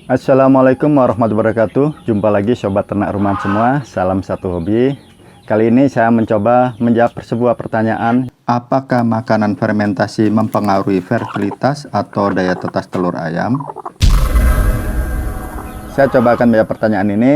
Assalamualaikum warahmatullahi wabarakatuh. Jumpa lagi sobat ternak rumahan semua. Salam satu hobi. Kali ini saya mencoba menjawab sebuah pertanyaan. Apakah makanan fermentasi mempengaruhi fertilitas atau daya tetas telur ayam? Saya coba akan menjawab pertanyaan ini.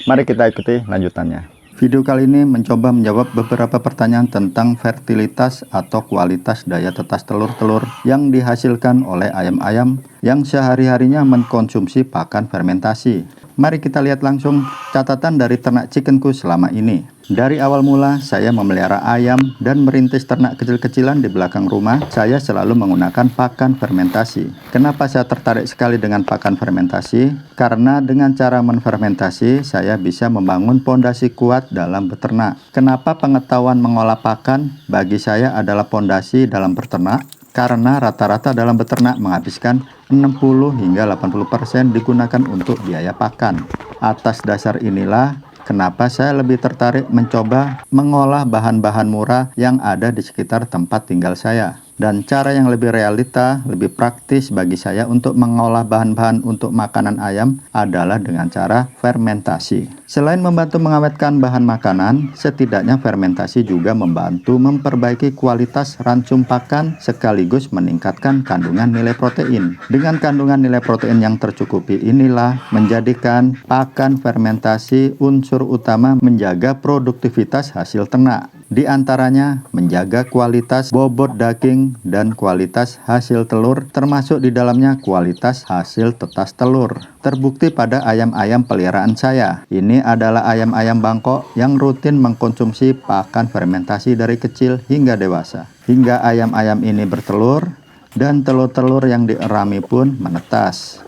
Mari kita ikuti lanjutannya. Video kali ini mencoba menjawab beberapa pertanyaan tentang fertilitas atau kualitas daya tetas telur-telur yang dihasilkan oleh ayam-ayam yang sehari-harinya mengkonsumsi pakan fermentasi. Mari kita lihat langsung catatan dari ternak chickenku selama ini. Dari awal mula saya memelihara ayam dan merintis ternak kecil-kecilan di belakang rumah, saya selalu menggunakan pakan fermentasi. Kenapa saya tertarik sekali dengan pakan fermentasi? Karena dengan cara menfermentasi, saya bisa membangun pondasi kuat dalam beternak. Kenapa pengetahuan mengolah pakan bagi saya adalah pondasi dalam beternak? Karena rata-rata dalam beternak menghabiskan 60 hingga 80% digunakan untuk biaya pakan. Atas dasar inilah kenapa saya lebih tertarik mencoba mengolah bahan-bahan murah yang ada di sekitar tempat tinggal saya. Dan cara yang lebih realita, lebih praktis bagi saya untuk mengolah bahan-bahan untuk makanan ayam adalah dengan cara fermentasi. Selain membantu mengawetkan bahan makanan, setidaknya fermentasi juga membantu memperbaiki kualitas ransum pakan sekaligus meningkatkan kandungan nilai protein. Dengan kandungan nilai protein yang tercukupi inilah menjadikan pakan fermentasi unsur utama menjaga produktivitas hasil ternak. Di antaranya menjaga kualitas bobot daging dan kualitas hasil telur, termasuk di dalamnya kualitas hasil tetas telur. Terbukti pada ayam-ayam peliharaan saya. Ini adalah ayam-ayam Bangkok yang rutin mengkonsumsi pakan fermentasi dari kecil hingga dewasa. Hingga ayam-ayam ini bertelur dan telur-telur yang dierami pun menetas.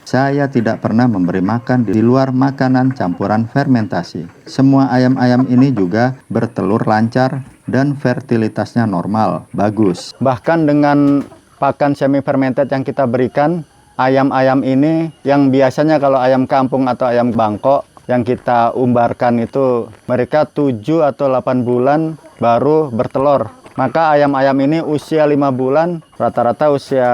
Saya tidak pernah memberi makan di luar makanan campuran fermentasi. Semua ayam-ayam ini juga bertelur lancar dan fertilitasnya normal, bagus. Bahkan dengan pakan semi fermented yang kita berikan, ayam-ayam ini yang biasanya kalau ayam kampung atau ayam Bangkok yang kita umbarkan itu mereka 7 atau 8 bulan baru bertelur. Maka ayam-ayam ini usia 5 bulan, rata-rata usia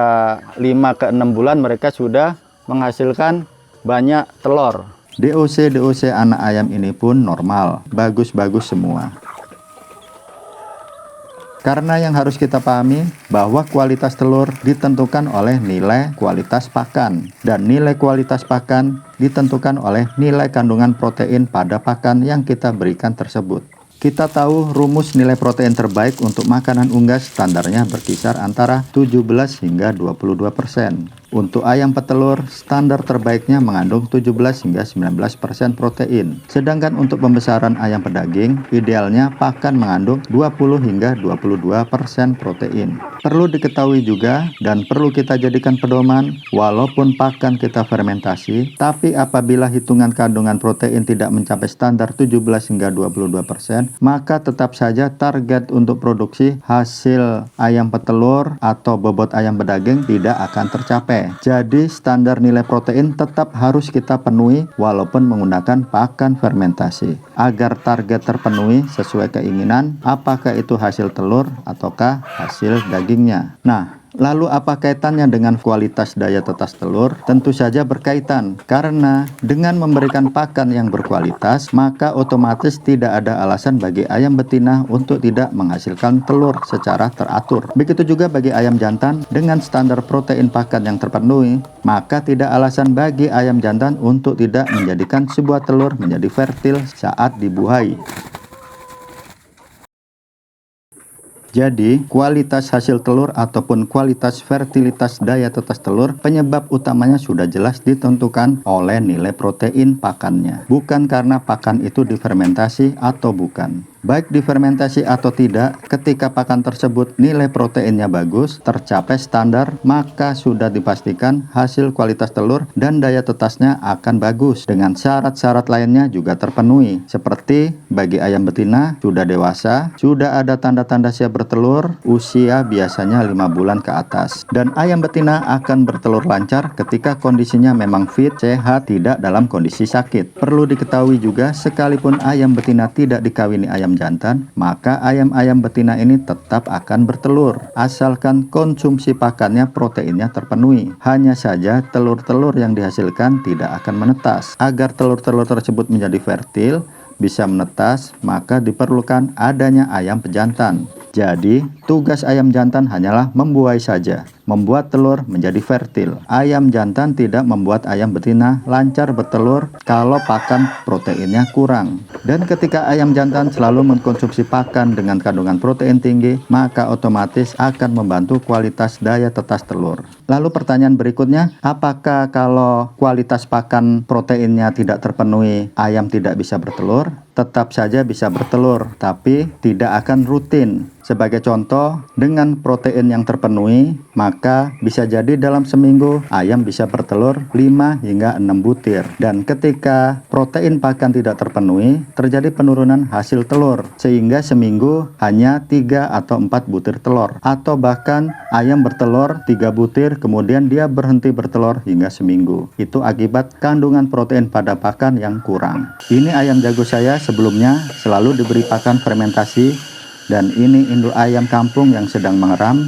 5 ke 6 bulan mereka sudah menghasilkan banyak telur. DOC anak ayam ini pun normal, bagus-bagus semua. Karena yang harus kita pahami bahwa kualitas telur ditentukan oleh nilai kualitas pakan, dan nilai kualitas pakan ditentukan oleh nilai kandungan protein pada pakan yang kita berikan tersebut. Kita tahu rumus nilai protein terbaik untuk makanan unggas standarnya berkisar antara 17 hingga 22%. Untuk ayam petelur, standar terbaiknya mengandung 17 hingga 19% protein. Sedangkan untuk pembesaran ayam pedaging, idealnya pakan mengandung 20 hingga 22% protein. Perlu diketahui juga dan perlu kita jadikan pedoman, walaupun pakan kita fermentasi, tapi apabila hitungan kandungan protein tidak mencapai standar 17 hingga 22%, maka tetap saja target untuk produksi hasil ayam petelur atau bobot ayam pedaging tidak akan tercapai. Jadi standar nilai protein tetap harus kita penuhi walaupun menggunakan pakan fermentasi agar target terpenuhi sesuai keinginan, apakah itu hasil telur ataukah hasil dagingnya. Nah, lalu apa kaitannya dengan kualitas daya tetas telur? Tentu saja berkaitan, karena dengan memberikan pakan yang berkualitas, maka otomatis tidak ada alasan bagi ayam betina untuk tidak menghasilkan telur secara teratur. Begitu juga bagi ayam jantan dengan standar protein pakan yang terpenuhi, maka tidak alasan bagi ayam jantan untuk tidak menjadikan sebuah telur menjadi fertil saat dibuahi. Jadi, kualitas hasil telur ataupun kualitas fertilitas daya tetas telur, penyebab utamanya sudah jelas ditentukan oleh nilai protein pakannya. Bukan karena pakan itu difermentasi atau bukan. Baik difermentasi atau tidak, ketika pakan tersebut nilai proteinnya bagus, tercapai standar, maka sudah dipastikan hasil kualitas telur dan daya tetasnya akan bagus. Dengan syarat-syarat lainnya juga terpenuhi, seperti bagi ayam betina sudah dewasa, sudah ada tanda-tanda siap bertelur, usia biasanya 5 bulan ke atas. Dan ayam betina akan bertelur lancar ketika kondisinya memang fit, sehat, tidak dalam kondisi sakit. Perlu diketahui juga, sekalipun ayam betina tidak dikawini ayam ayam jantan, maka ayam-ayam betina ini tetap akan bertelur, asalkan konsumsi pakannya proteinnya terpenuhi. Hanya saja telur-telur yang dihasilkan tidak akan menetas. Agar telur-telur tersebut menjadi fertil, bisa menetas, maka diperlukan adanya ayam pejantan. Jadi, tugas ayam jantan hanyalah membuai saja, membuat telur menjadi fertil. Ayam jantan tidak membuat ayam betina lancar bertelur kalau pakan proteinnya kurang. Dan ketika ayam jantan selalu mengkonsumsi pakan dengan kandungan protein tinggi, maka otomatis akan membantu kualitas daya tetas telur. Lalu pertanyaan berikutnya, apakah kalau kualitas pakan proteinnya tidak terpenuhi, ayam tidak bisa bertelur? Tetap saja bisa bertelur, tapi tidak akan rutin. Sebagai contoh, dengan protein yang terpenuhi, maka bisa jadi dalam seminggu ayam bisa bertelur 5 hingga 6 butir. Dan ketika protein pakan tidak terpenuhi, terjadi penurunan hasil telur, sehingga seminggu hanya 3 atau 4 butir telur. Atau bahkan ayam bertelur 3 butir, kemudian dia berhenti bertelur hingga seminggu. Itu akibat kandungan protein pada pakan yang kurang. Ini ayam jago saya sebelumnya selalu diberi pakan fermentasi. Dan ini induk ayam kampung yang sedang mengeram.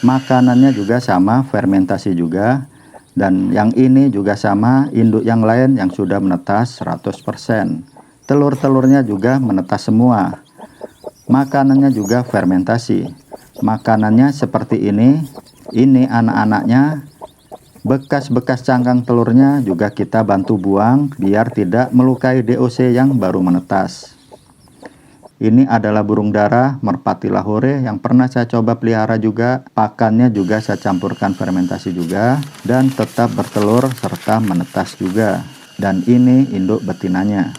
Makanannya juga sama, fermentasi juga. Dan yang ini juga sama, induk yang lain yang sudah menetas 100%. Telur-telurnya juga menetas semua. Makanannya juga fermentasi. Makanannya seperti ini. Ini anak-anaknya. Bekas-bekas cangkang telurnya juga kita bantu buang biar tidak melukai DOC yang baru menetas. Ini adalah burung dara merpati Lahore yang pernah saya coba pelihara juga. Pakannya juga saya campurkan fermentasi juga dan tetap bertelur serta menetas juga. Dan ini induk betinanya.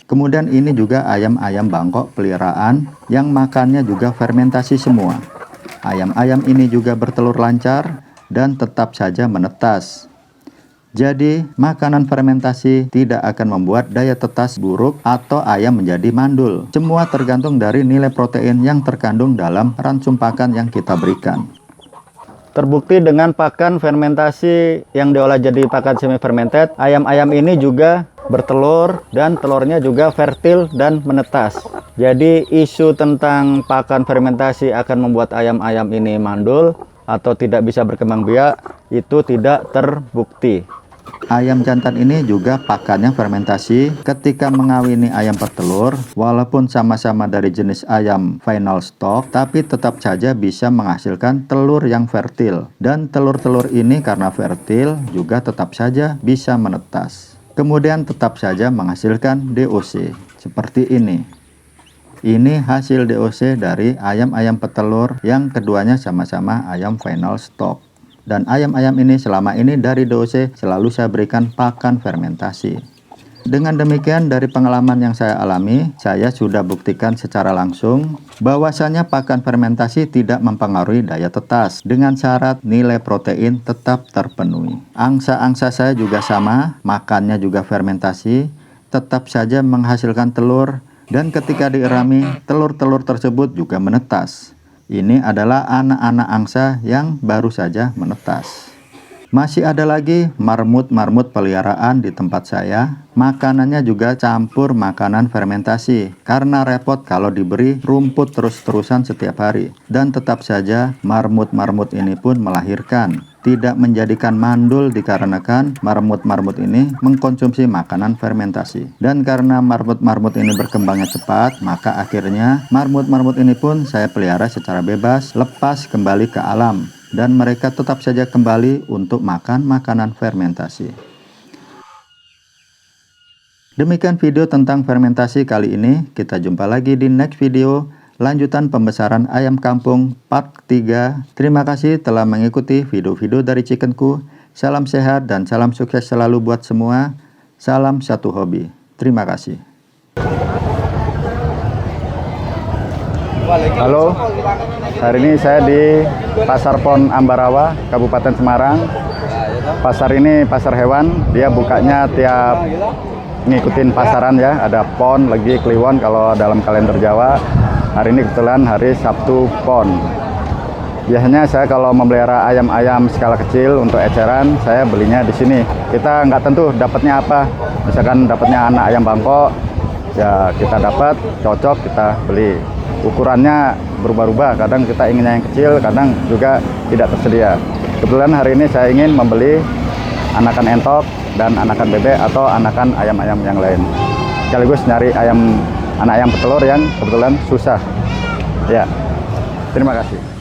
Kemudian ini juga ayam-ayam Bangkok peliharaan yang makannya juga fermentasi semua. Ayam-ayam ini juga bertelur lancar dan tetap saja menetas. Jadi, makanan fermentasi tidak akan membuat daya tetas buruk atau ayam menjadi mandul. Semua tergantung dari nilai protein yang terkandung dalam ransum pakan yang kita berikan. Terbukti dengan pakan fermentasi yang diolah jadi pakan semi fermented, ayam-ayam ini juga bertelur dan telurnya juga fertil dan menetas. Jadi, isu tentang pakan fermentasi akan membuat ayam-ayam ini mandul atau tidak bisa berkembang biak itu tidak terbukti. Ayam jantan ini juga pakannya fermentasi. Ketika mengawini ayam petelur, walaupun sama-sama dari jenis ayam final stock, tapi tetap saja bisa menghasilkan telur yang fertil. Dan telur-telur ini karena fertil juga tetap saja bisa menetas. Kemudian tetap saja menghasilkan DOC seperti ini. Ini hasil DOC dari ayam-ayam petelur yang keduanya sama-sama ayam final stock. Dan ayam-ayam ini selama ini dari DOC selalu saya berikan pakan fermentasi. Dengan demikian dari pengalaman yang saya alami, saya sudah buktikan secara langsung bahwasanya pakan fermentasi tidak mempengaruhi daya tetas dengan syarat nilai protein tetap terpenuhi. Angsa-angsa saya juga sama, makannya juga fermentasi, tetap saja menghasilkan telur dan ketika dierami, telur-telur tersebut juga menetas. Ini adalah anak-anak angsa yang baru saja menetas. Masih ada lagi marmut-marmut peliharaan di tempat saya. Makanannya juga campur makanan fermentasi. Karena repot kalau diberi rumput terus-terusan setiap hari. Dan tetap saja marmut-marmut ini pun melahirkan. Tidak menjadikan mandul dikarenakan marmut-marmut ini mengkonsumsi makanan fermentasi. Dan karena marmut-marmut ini berkembangnya cepat, maka akhirnya marmut-marmut ini pun saya pelihara secara bebas, lepas kembali ke alam. Dan mereka tetap saja kembali untuk makan makanan fermentasi. Demikian video tentang fermentasi kali ini. Kita jumpa lagi di next video. Lanjutan pembesaran ayam kampung part 3. Terima kasih telah mengikuti video-video dari Chickenku. Salam sehat dan salam sukses selalu buat semua. Salam satu hobi. Terima kasih. Halo, hari ini saya di Pasar Pon Ambarawa, Kabupaten Semarang. Pasar ini pasar hewan, dia bukanya tiap ngikutin pasaran ya. Ada Pon, Legi, Kliwon kalau dalam kalender Jawa. Hari ini kebetulan hari Sabtu Pon. Biasanya saya kalau memelihara ayam-ayam skala kecil untuk eceran, saya belinya di sini. Kita nggak tentu dapatnya apa. Misalkan dapatnya anak ayam Bangkok, Ya kita dapat, cocok, kita beli. Ukurannya berubah-ubah, kadang kita inginnya yang kecil, kadang juga tidak tersedia. Kebetulan hari ini saya ingin membeli anakan entok dan anakan bebek atau anakan ayam-ayam yang lain. Sekaligus nyari anak ayam petelur yang kebetulan susah. Ya, terima kasih.